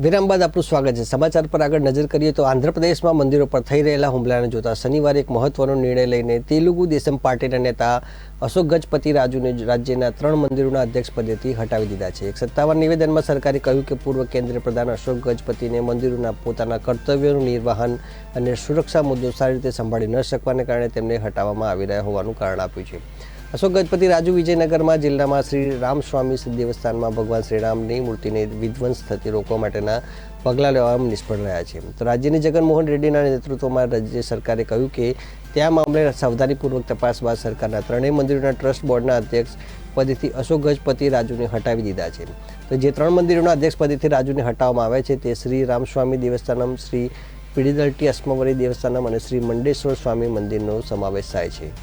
વિરામ બાદ આપનું સ્વાગત છે. સમાચાર પર આગળ નજર કરીએ તો આંધ્રપ્રદેશમાં મંદિરો પર થઈ રહેલા હુમલાને જોતા શનિવારે એક મહત્વનો નિર્ણય લઈને તેલુગુ દેશમ પાર્ટીના નેતા અશોક ગજપતિ રાજુને રાજ્યના 3 મંદિરોના અધ્યક્ષ પદેથી હટાવી દીધા છે. એક સત્તાવાર નિવેદનમાં સરકારે કહ્યું કે પૂર્વ કેન્દ્રીય પ્રધાન અશોક ગજપતિને મંદિરોના પોતાના કર્તવ્યોનું નિર્વહન અને સુરક્ષા મુદ્દો સારી રીતે સંભાળી ન શકવાને કારણે તેમને હટાવવામાં આવી રહ્યા હોવાનું કારણ આપ્યું છે. અશોક ગજપતિ રાજુ વિજયનગરમાં જિલ્લામાં શ્રી રામસ્વામી દેવસ્થાનમાં ભગવાન શ્રીરામની મૂર્તિને વિધ્વંસ થતી રોકવા માટેના પગલાં લેવામાં નિષ્ફળ રહ્યા છે. તો રાજ્યની જગનમોહન રેડ્ડીના નેતૃત્વમાં રાજ્ય સરકારે કહ્યું કે ત્યાં મામલે સાવધાનીપૂર્વક તપાસ બાદ સરકારના 3 મંદિરોના ટ્રસ્ટ બોર્ડના અધ્યક્ષ પદેથી અશોક ગજપતિ રાજુને હટાવી દીધા છે. તો જે 3 મંદિરોના અધ્યક્ષ પદેથી રાજુને હટાવવામાં આવ્યા છે તે શ્રી રામસ્વામી દેવસ્થાનમ, શ્રી પીડીદલ્ટી અસ્મવરી દેવસ્થાનમ અને શ્રી મંડેશ્વર સ્વામી મંદિરનો સમાવેશ થાય છે.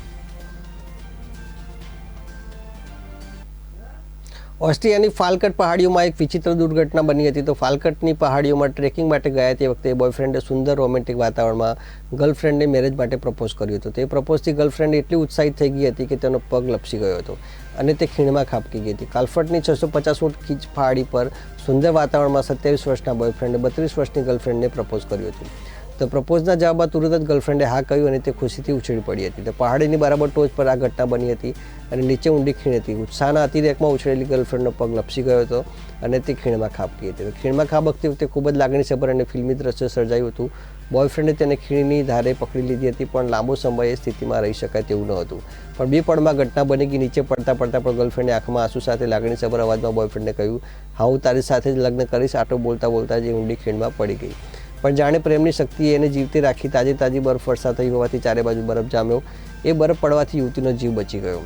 ઓસ્ટ્રિયાની ફાલ્કટ પહાડીઓમાં એક વિચિત્ર દુર્ઘટના બની હતી. તો ફાલ્કટની પહાડીઓમાં ટ્રેકિંગ માટે ગયા તે વખતે બોયફ્રેન્ડે સુંદર રોમેન્ટિક વાતાવરણમાં ગર્લફ્રેન્ડને મેરેજ માટે પ્રપોઝ કર્યું હતું. તે પ્રપોઝથી ગર્લફ્રેન્ડ એટલી ઉત્સાહિત થઈ ગઈ હતી કે તેનો પગ લપસી ગયો હતો અને તે ખીણમાં ખાબકી ગઈ હતી. કાલ્ફર્ટની 650 ફૂટ ખીચ પહાડી પર સુંદર વાતાવરણમાં 27 વર્ષના બોયફ્રેન્ડે 32 વર્ષની ગર્લફ્રેન્ડને પ્રપોઝ કર્યું હતું. તો પ્રપોઝના જવાબમાં તુરંત જ ગર્લફ્રેન્ડે હા કહ્યું અને તે ખુશીથી ઉછળી પડી હતી. તો પહાડીની બરાબર ટોચ પર આ ઘટના બની હતી અને નીચે ઊંડી ખીણ હતી. ઉત્સાહના અતિરેકમાં ઉછળેલી ગર્લફ્રેન્ડનો પગ લપસી ગયો હતો અને તે ખીણમાં ખાબકી હતી. ખીણમાં ખાબકતી વખતે ખૂબ જ લાગણીસભર અને ફિલ્મી દ્રશ્ય સર્જાયું હતું. બોયફ્રેન્ડે તેને ખીણની ધારે પકડી લીધી હતી, પણ લાંબો સમય એ સ્થિતિમાં રહી શકાય તેવું ન હતું. પણ 2 પળમાં ઘટના બની ગઈ. નીચે પડતા પણ ગર્લફ્રેન્ડે આંખમાં આંસુ સાથે લાગણીસભર અવાજમાં બોયફ્રેન્ડને કહ્યું, હા, હું તારી સાથે જ લગ્ન કરીશ. આટલું બોલતા જે ઊંડી ખીણમાં પડી ગઈ. પણ જાણે પ્રેમની શક્તિએ એને જીવતી રાખી. તાજી બરફ વર્ષા થઈ હોવાથી ચારે બાજુ બરફ જામ્યો. એ બરફ પડવાથી યુવતીનો જીવ બચી ગયો.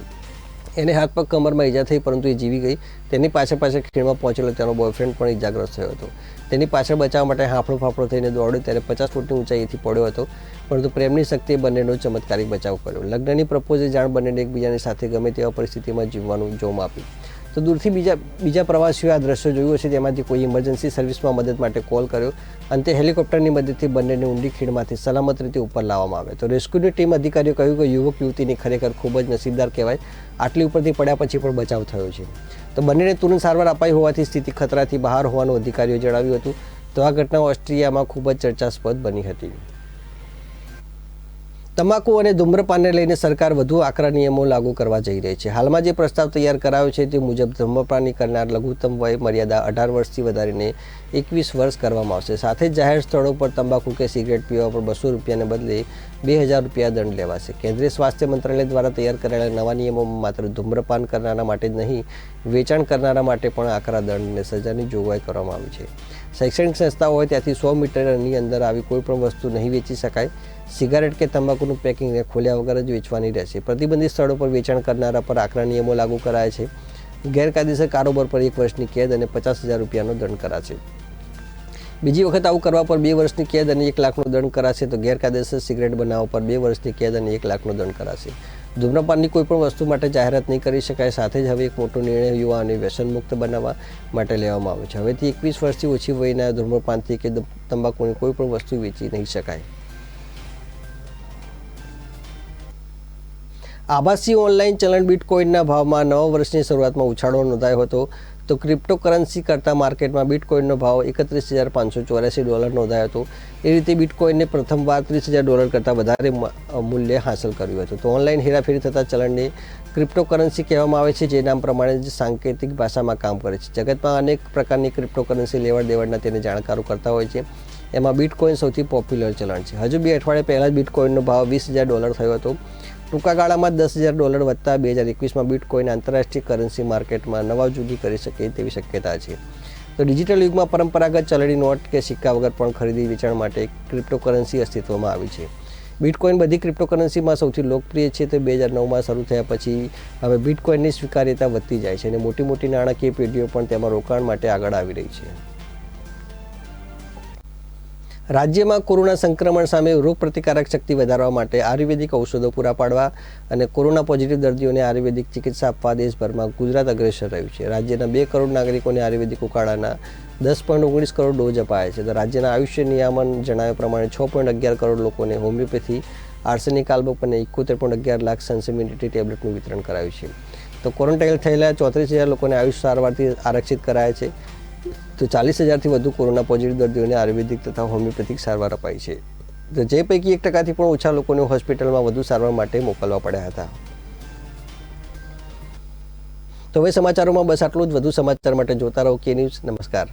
એને હાથ પગ કમરમાં ઈજા થઈ, પરંતુ એ જીવી ગઈ. તેની પાછળ ખીણમાં પહોંચેલો તેનો બોયફ્રેન્ડ પણ ઈજાગ્રસ્ત થયો હતો. તેની પાછળ બચાવવા માટે હાંફળો થઈને દોડ્યો. ત્યારે 50 ફૂટની ઊંચાઈથી પડ્યો હતો, પરંતુ પ્રેમની શક્તિએ બંનેનો ચમત્કારિક બચાવ કર્યો. લગ્નની પ્રપોઝે જાણ બંનેને એકબીજાની સાથે ગમે તેવા પરિસ્થિતિમાં જીવવાનું જોમ આપ્યું. તો દૂરથી બીજા પ્રવાસીઓએ આ દ્રશ્યો જોયું હશે. તેમાંથી કોઈ ઇમરજન્સી સર્વિસમાં મદદ માટે કોલ કર્યો. અંતે હેલિકોપ્ટરની મદદથી બંનેને ઊંડી ખીણમાંથી સલામત રીતે ઉપર લાવવામાં આવે. તો રેસ્ક્યુની ટીમ અધિકારીઓ કહ્યું કે યુવક યુવતીની ખરેખર ખૂબ જ નસીબદાર કહેવાય. આટલી ઉપરથી પડ્યા પછી પણ બચાવ થયો છે. તો બંનેને તુરંત સારવાર અપાઈ હોવાથી સ્થિતિ ખતરાથી બહાર હોવાનું અધિકારીઓએ જણાવ્યું હતું. તો આ ઘટના ઓસ્ટ્રિયામાં ખૂબ જ ચર્ચાસ્પદ બની હતી. તમાકુ અને ધૂમ્રપાનને લઈને સરકાર વધુ આકરા નિયમો લાગુ કરવા જઈ રહી છે. હાલમાં જે પ્રસ્તાવ તૈયાર કરાયો છે તે મુજબ ધૂમ્રપાન કરનાર લઘુત્તમ વય મર્યાદા 18 વર્ષથી વધારીને 21 વર્ષ કરવામાં આવશે. સાથે જ જાહેર સ્થળો પર તંબાકુ કે સિગરેટ પીવા પર 200 રૂપિયાને બદલે 2000 રૂપિયા દંડ લેવાશે. કેન્દ્રીય સ્વાસ્થ્ય મંત્રાલય દ્વારા તૈયાર કરાયેલા નવા નિયમોમાં માત્ર ધૂમ્રપાન કરનારા માટે જ નહીં, વેચાણ કરનારા માટે પણ આકરા દંડ અને સજાની જોગવાઈ કરવામાં આવી છે. શૈક્ષણિક સંસ્થાઓ હોય ત્યાંથી 100 મીટરની અંદર આવી કોઈ પણ વસ્તુ નહીં વેચી શકાય. સિગારેટ કે તંબાકુનું પેકિંગને ખોલ્યા વગર જ વેચવાની રહેશે. પ્રતિબંધિત સ્થળો પર વેચાણ કરનારા પર આકરા નિયમો લાગુ કરાયા છે. ગેરકાયદેસર કારોબાર પર 1 વર્ષની કેદ અને 50,000 રૂપિયાનો દંડ કરાશે. બીજી વખત આવું કરવા પર 2 વર્ષની કેદ અને 1 લાખનો દંડ કરાશે. તો ગેરકાયદેસર સિગરેટ બનાવવા પર 2 વર્ષની કેદ અને 1 લાખનો દંડ કરાશે. ધૂમ્રપાનની કોઈ પણ વસ્તુ માટે જાહેરાત નહીં કરી શકાય. સાથે જ હવે એક મોટો નિર્ણય યુવાઓને વ્યસનમુક્ત બનાવવા માટે લેવામાં આવ્યો છે. હવેથી 21 વર્ષથી ઓછી વયના ધૂમ્રપાનથી કે તંબાકુની કોઈ પણ વસ્તુ વેચી નહીં શકાય. આભાસી ઓનલાઈન ચલણ બિટકોઇનના ભાવમાં નવા વર્ષની શરૂઆતમાં ઉછાળો નોંધાયો હતો. તો ક્રિપ્ટોકરન્સી કરતાં માર્કેટમાં બિટકોઇનનો ભાવ $31,584 નોંધાયો હતો. એ રીતે બિટકોઇનને પ્રથમવાર $30,000 કરતાં વધારે મૂલ્ય હાંસલ કર્યું હતું. તો ઓનલાઈન હેરાફેરી થતા ચલણને ક્રિપ્ટોકરન્સી કહેવામાં આવે છે, જે નામ પ્રમાણે જ સાંકેતિક ભાષામાં કામ કરે છે. જગતમાં અનેક પ્રકારની ક્રિપ્ટોકરન્સી લેવડ દેવડના તેને જાણકારો કરતા હોય છે. એમાં બિટકોઇન સૌથી પોપ્યુલર ચલણ છે. હજુ 2 અઠવાડિયા પહેલાં જ બિટકોઇનનો ભાવ $20,000 થયો હતો. ટૂંકા ગાળામાં $10,000 વધતા 2021માં બિટકોઇન આંતરરાષ્ટ્રીય કરન્સી માર્કેટમાં નવા જુદી કરી શકે તેવી શક્યતા છે. તો ડિજિટલ યુગમાં પરંપરાગત ચલણી નોટ કે સિક્કા વગર પણ ખરીદી વેચાણ માટે ક્રિપ્ટોકરન્સી અસ્તિત્વમાં આવી છે. બિટકોઇન બધી ક્રિપ્ટોકરન્સીમાં સૌથી લોકપ્રિય છે. તો 2009માં શરૂ થયા પછી હવે બિટકોઇનની સ્વીકાર્યતા વધતી જાય છે અને મોટી નાણાકીય પેઢીઓ પણ તેમાં રોકાણ માટે આગળ આવી રહી છે. રાજ્યમાં કોરોના સંક્રમણ સામે રોગ પ્રતિકારક શક્તિ વધારવા માટે આયુર્વેદિક ઔષધો પૂરા પાડવા અને કોરોના પોઝિટિવ દર્દીઓને આયુર્વેદિક ચિકિત્સા આપવા દેશભરમાં ગુજરાત અગ્રેસર રહ્યું છે. રાજ્યના 2 કરોડ નાગરિકોને આયુર્વેદિક ઉકાળાના 10.19 કરોડ ડોઝ અપાયા છે. તો રાજ્યના આયુષ્ય નિયામન જણાવ્યા પ્રમાણે 6.11 કરોડ લોકોને હોમિયોપેથી, આર્સેનિક આલ્બમ અને 71.11 લાખ સનસેમિનિટી ટેબ્લેટનું વિતરણ કરાયું છે. તો ક્વોરન્ટાઇન થયેલા 34,000 લોકોને આયુષ સારવારથી આરક્ષિત કરાયા છે. તો 40,000થી વધુ કોરોના પોઝિટિવ દર્દીઓને આયુર્વેદિક તથા હોમિયોપેથિક સારવાર અપાઈ છે. તો જે પૈકી 1%થી પણ ઓછા લોકોને હોસ્પિટલમાં વધુ સારવાર માટે મોકલવા પડ્યા હતા. તો હવે સમાચારોમાં બસ આટલું જ. વધુ સમાચાર માટે જોતા રહો કે ન્યૂઝ. નમસ્કાર.